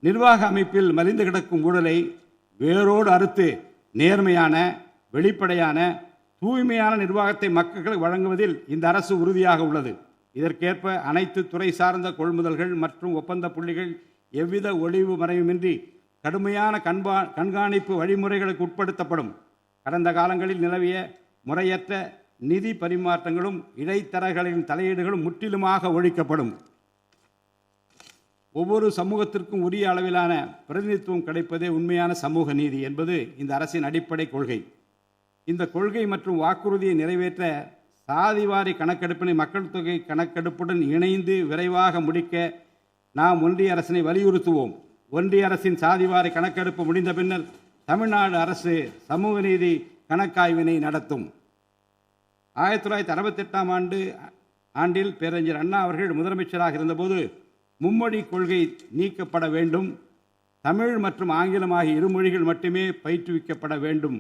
நிர்வாக அமைப்பில் மலிந்து கிடக்கும் ஊழலை வேரோடு அறுத்து நேர்மையான, வெளிப்படையான, தூய்மையான நிர்வாகத்தை மக்களுக்கு வழங்குவதில் இந்த அரசு உறுதியாக உள்ளது. இதற்கேற்ப அனைத்து துறை சார்ந்த கொள்முதல்கள் மற்றும் ஒப்பந்த புள்ளிகள் எவ்வித ஒளிவு மறைவுமின்றி கடுமையான கண்காணிப்பு வழிமுறைகளுக்கு உட்படுத்தப்படும். கடந்த காலங்களில் நிலவிய முறையற்ற நிதி பரிமாற்றங்களும் இடைத்தரகர்களின் தலையீடுகளும் முற்றிலுமாக ஒழிக்கப்படும். ஒவ்வொரு சமூகத்திற்கும் உரிய அளவிலான பிரதிநிதித்துவம் கிடைப்பதே உண்மையான சமூக நீதி என்பது இந்த அரசின் அடிப்படை கொள்கை. இந்த கொள்கை மற்றும் வாக்குறுதியை நிறைவேற்ற சாதிவாரி கணக்கெடுப்பினை மக்கள் தொகை கணக்கெடுப்புடன் இணைந்து விரைவாக முடிக்க நாம் ஒன்றிய அரசினை வலியுறுத்துவோம். ஒன்றிய அரசின் சாதிவாரி கணக்கெடுப்பு முடிந்த பின்னர் தமிழ்நாடு அரசு சமூக நீதி கணக்காய்வினை நடத்தும். 1968 ஆண்டில் பேரறிஞர் அண்ணா அவர்கள் முதலமைச்சராக இருந்தபோது மும்மொழி கொள்கை நீக்கப்பட வேண்டும், தமிழ் மற்றும் ஆங்கிலம் ஆகிய இருமொழிகள் மட்டுமே பயிற்றுவிக்கப்பட வேண்டும்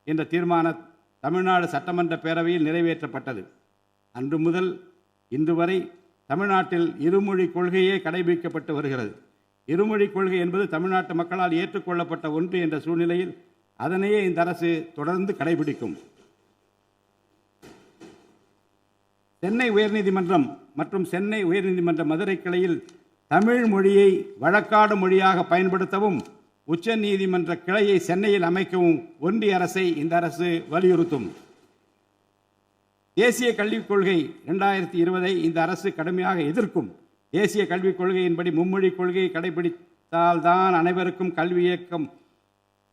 என்ற தீர்மானம் தமிழ்நாடு சட்டமன்ற பேரவையில் நிறைவேற்றப்பட்டது. அன்று முதல் இன்று வரை தமிழ்நாட்டில் இருமொழி கொள்கையே கடைபிடிக்கப்பட்டு வருகிறது. இருமொழி கொள்கை என்பது தமிழ்நாட்டு மக்களால் ஏற்றுக்கொள்ளப்பட்ட ஒன்று என்ற சூழ்நிலையில் அதனையே இந்த அரசு தொடர்ந்து கடைபிடிக்கும். சென்னை உயர்நீதிமன்றம் மற்றும் சென்னை உயர்நீதிமன்ற மதுரை கிளையில் தமிழ் மொழியை வழக்காடு மொழியாக பயன்படுத்தவும் உச்ச நீதிமன்ற கிளையை சென்னையில் அமைக்கவும் ஒன்றிய அரசை இந்த அரசு வலியுறுத்தும். தேசிய கல்விக் கொள்கை 2020 இந்த அரசு கடுமையாக எதிர்க்கும். தேசிய கல்விக் கொள்கையின்படி மும்மொழி கொள்கையை கடைபிடித்தால்தான் அனைவருக்கும் கல்வி இயக்கம்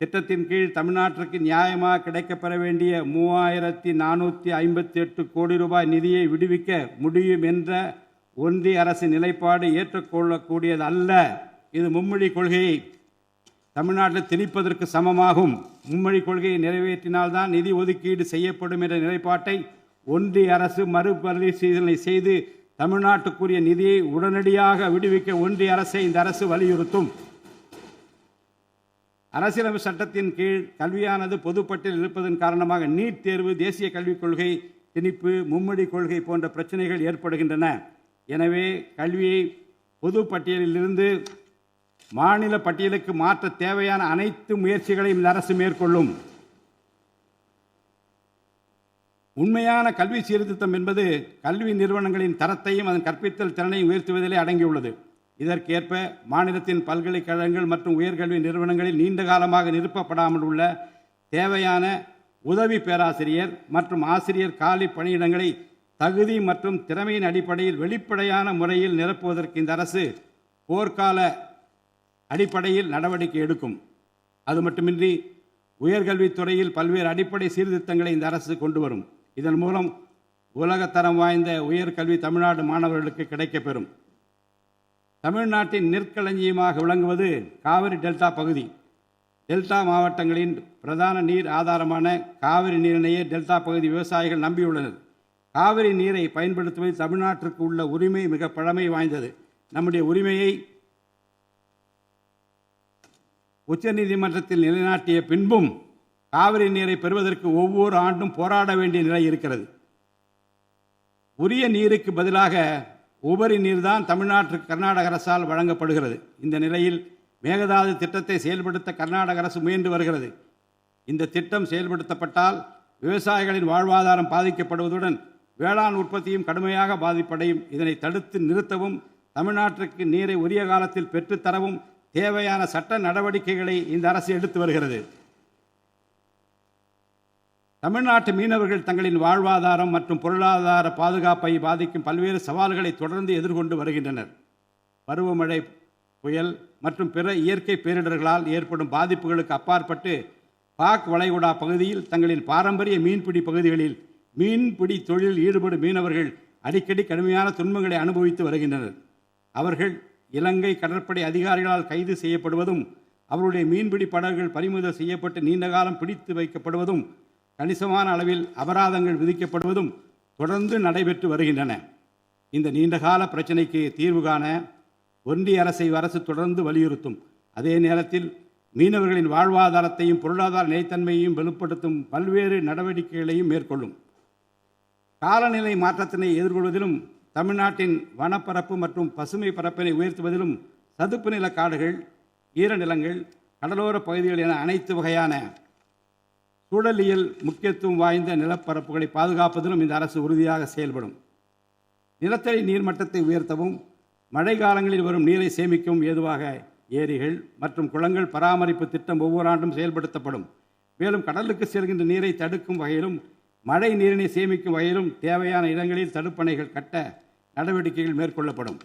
திட்டத்தின் கீழ் தமிழ்நாட்டிற்கு நியாயமாக கிடைக்கப்பெற வேண்டிய 3458 கோடி ரூபாய் நிதியை விடுவிக்க முடியும் என்ற ஒன்றிய அரசின் நிலைப்பாடு ஏற்றுக்கொள்ளக்கூடியது அல்ல. இது மும்மொழி கொள்கையை தமிழ்நாட்டில் திணிப்பதற்கு சமமாகும். மும்மொழி கொள்கையை நிறைவேற்றினால்தான் நிதி ஒதுக்கீடு செய்யப்படும் என்ற நிலைப்பாட்டை ஒன்றிய அரசு மறுபரிசீலனை செய்து தமிழ்நாட்டுக்குரிய நிதியை உடனடியாக விடுவிக்க ஒன்றிய அரசை இந்த அரசு வலியுறுத்தும். அரசியலமைப்பு சட்டத்தின் கீழ் கல்வியானது பொதுப்பட்டியல் இருப்பதன் காரணமாக நீட் தேர்வு, தேசிய கல்விக் கொள்கை திணிப்பு, மும்மொழி கொள்கை போன்ற பிரச்சனைகள் ஏற்படுகின்றன. எனவே கல்வியை பொது பட்டியலிலிருந்து மாநில பட்டியலுக்கு மாற்ற தேவையான அனைத்து முயற்சிகளையும் இந்த அரசு மேற்கொள்ளும். உண்மையான கல்வி சீர்திருத்தம் என்பது கல்வி நிறுவனங்களின் தரத்தையும் அதன் கற்பித்தல் திறனையும் உயர்த்துவதிலே அடங்கியுள்ளது. இதற்கேற்ப மாநிலத்தின் பல்கலைக்கழகங்கள் மற்றும் உயர்கல்வி நிறுவனங்களில் நீண்ட காலமாக நிரப்பப்படாமல் உள்ள தேவையான உதவி பேராசிரியர் மற்றும் ஆசிரியர் காலி பணியிடங்களை தகுதி மற்றும் திறமையின் அடிப்படையில் வெளிப்படையான முறையில் நிரப்புவதற்கு இந்த அரசு போர்க்கால அடிப்படையில் நடவடிக்கை எடுக்கும். அது மட்டுமின்றி உயர்கல்வித்துறையில் பல்வேறு அடிப்படை சீர்திருத்தங்களை இந்த அரசு கொண்டு வரும். இதன் மூலம் உலகத்தரம் வாய்ந்த உயர்கல்வி தமிழ்நாடு மாணவர்களுக்கு கிடைக்கப்பெறும். தமிழ்நாட்டின் நெற்களஞ்சியமாக விளங்குவது காவிரி டெல்டா பகுதி. டெல்டா மாவட்டங்களின் பிரதான நீர் ஆதாரமான காவிரி நீரினையே டெல்டா பகுதி விவசாயிகள் நம்பியுள்ளனர். காவிரி நீரை பயன்படுத்துவதில் தமிழ்நாட்டிற்கு உள்ள உரிமை மிக பழமை வாய்ந்தது. நம்முடைய உரிமையை உச்சநீதிமன்றத்தில் நிலைநாட்டிய பின்பும் காவிரி நீரை பெறுவதற்கு ஒவ்வொரு ஆண்டும் போராட வேண்டிய நிலை இருக்கிறது. உரிய நீருக்கு பதிலாக உபரி நீர்தான் தமிழ்நாட்டிற்கு கர்நாடக அரசால் வழங்கப்படுகிறது. இந்த நிலையில் மேகதாது திட்டத்தை செயல்படுத்த கர்நாடக அரசு முயன்று வருகிறது. இந்த திட்டம் செயல்படுத்தப்பட்டால் விவசாயிகளின் வாழ்வாதாரம் பாதிக்கப்படுவதுடன் வேளாண் உற்பத்தியும் கடுமையாக பாதிப்படையும். இதனை தடுத்து நிறுத்தவும் தமிழ்நாட்டிற்கு நீரை உரிய காலத்தில் பெற்றுத்தரவும் தேவையான சட்ட நடவடிக்கைகளை இந்த அரசு எடுத்து வருகிறது. தமிழ்நாட்டு மீனவர்கள் தங்களின் வாழ்வாதாரம் மற்றும் பொருளாதார பாதுகாப்பை பாதிக்கும் பல்வேறு சவால்களை தொடர்ந்து எதிர்கொண்டு வருகின்றனர். பருவமழை, புயல் மற்றும் பிற இயற்கை பேரிடர்களால் ஏற்படும் பாதிப்புகளுக்கு அப்பாற்பட்டு பாக் வளைகுடா பகுதியில் தங்களின் பாரம்பரிய மீன்பிடி பகுதிகளில் மீன்பிடி தொழிலில் ஈடுபடும் மீனவர்கள் அடிக்கடி கடுமையான துன்பங்களை அனுபவித்து வருகின்றனர். அவர்கள் இலங்கை கடற்படை அதிகாரிகளால் கைது செய்யப்படுவதும் அவருடைய மீன்பிடி படகுகள் பறிமுதல் செய்யப்பட்டு நீண்ட காலம் பிடித்து வைக்கப்படுவதும் கணிசமான அளவில் அபராதங்கள் விதிக்கப்படுவதும் தொடர்ந்து நடைபெற்று வருகின்றன. இந்த நீண்டகால பிரச்சினைக்கு தீர்வு காண ஒன்றிய அரசு தொடர்ந்து வலியுறுத்தும். அதே நேரத்தில் மீனவர்களின் வாழ்வாதாரத்தையும் பொருளாதார நிலைத்தன்மையையும் வலுப்படுத்தும் பல்வேறு நடவடிக்கைகளையும் மேற்கொள்ளும். காலநிலை மாற்றத்தினை எதிர்கொள்வதிலும் தமிழ்நாட்டின் வனப்பரப்பு மற்றும் பசுமை பரப்பினை உயர்த்துவதிலும் சதுப்பு நில காடுகள், ஈரநிலங்கள், கடலோர பகுதிகள் என அனைத்து வகையான சூழலியல் முக்கியத்துவம் வாய்ந்த நிலப்பரப்புகளை பாதுகாப்பதிலும் இந்த அரசு உறுதியாக செயல்படும். நிலத்தடி நீர்மட்டத்தை உயர்த்தவும் மழை காலங்களில் வரும் நீரை சேமிக்கவும் ஏதுவாக ஏரிகள் மற்றும் குளங்கள் பராமரிப்பு திட்டம் ஒவ்வொரு ஆண்டும் செயல்படுத்தப்படும். மேலும் கடலுக்கு செல்கின்ற நீரை தடுக்கும் வகையிலும் மழை நீரினை சேமிக்கும் வகையிலும் தேவையான இடங்களில் தடுப்பணைகள் கட்ட நடவடிக்கைகள் மேற்கொள்ளப்படும்.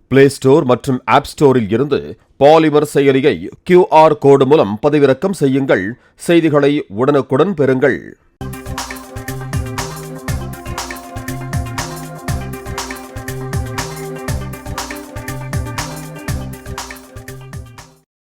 பிளே ஸ்டோர் மற்றும் ஆப் ஸ்டோரில் இருந்து பாலிமர் செயலியை QR கோடு மூலம் பதிவிறக்கம் செய்யுங்கள். செய்திகளை உடனுக்குடன் பெறுங்கள்.